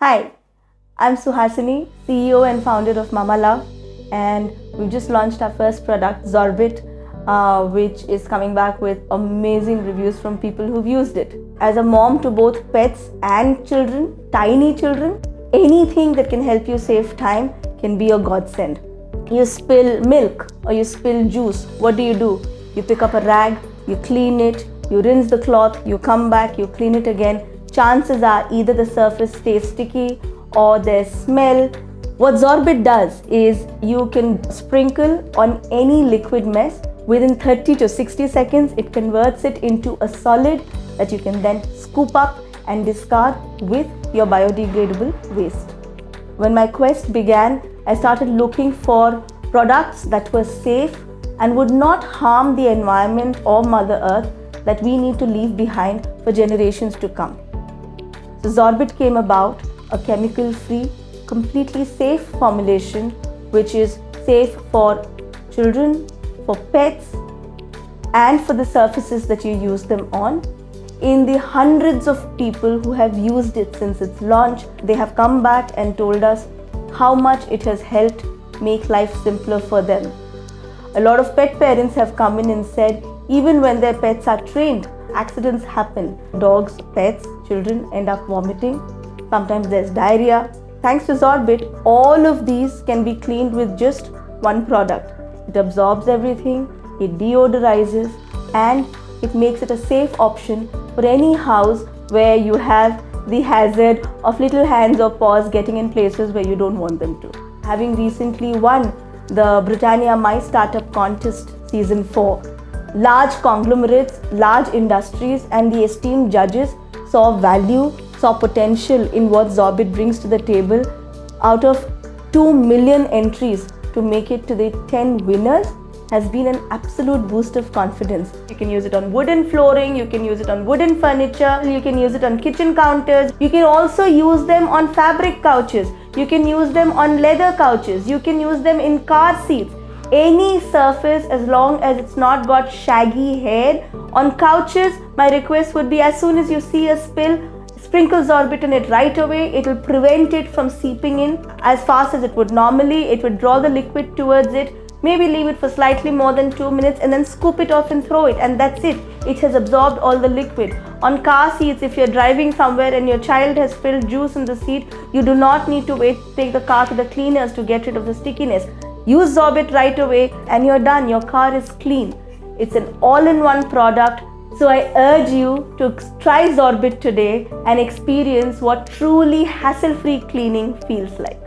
Hi, I'm Suhasini, CEO and founder of Mamalove, and we've just launched our first product, Zorb-It, which is coming back with amazing reviews from people who've used it. As a mom to both pets and children, tiny children, anything that can help you save time can be a godsend. You spill milk or you spill juice, what do? You pick up a rag, you clean it, you rinse the cloth, you come back, you clean it again. Chances are either the surface stays sticky or there's smell. What Zorb-It does is you can sprinkle on any liquid mess. Within 30 to 60 seconds, it converts it into a solid that you can then scoop up and discard with your biodegradable waste. When my quest began, I started looking for products that were safe and would not harm the environment or Mother Earth that we need to leave behind for generations to come. So Zorb-It came about, a chemical-free, completely safe formulation which is safe for children, for pets, and for the surfaces that you use them on. In the hundreds of people who have used it since its launch, they have come back and told us how much it has helped make life simpler for them. A lot of pet parents have come in and said even when their pets are trained, accidents happen. Dogs, pets, children end up vomiting. Sometimes there's diarrhea. Thanks to Zorb-It, all of these can be cleaned with just one product. It absorbs everything, it deodorizes, and it makes it a safe option for any house where you have the hazard of little hands or paws getting in places where you don't want them to. Having recently won the Britannia My Startup Contest Season 4, large conglomerates, large industries, and the esteemed judges saw value, saw potential in what Zorb-It brings to the table. Out of 2 million entries to make it to the 10 winners has been an absolute boost of confidence. You can use it on wooden flooring, you can use it on wooden furniture, you can use it on kitchen counters, you can also use them on fabric couches, you can use them on leather couches, you can use them in car seats. Any surface as long as it's not got shaggy hair. On couches, my request would be as soon as you see a spill, sprinkle Zorb-It in it right away. It will prevent it from seeping in as fast as it would normally. It would draw the liquid towards it. Maybe leave it for slightly more than 2 minutes and then scoop it off and throw it, and that's it. It has absorbed all the liquid. On car seats, if you're driving somewhere and your child has spilled juice in the seat, you do not need to wait to take the car to the cleaners to get rid of the stickiness. Use Zorb-It right away and you're done. Your car is clean. It's an all-in-one product. So I urge you to try Zorb-It today and experience what truly hassle-free cleaning feels like.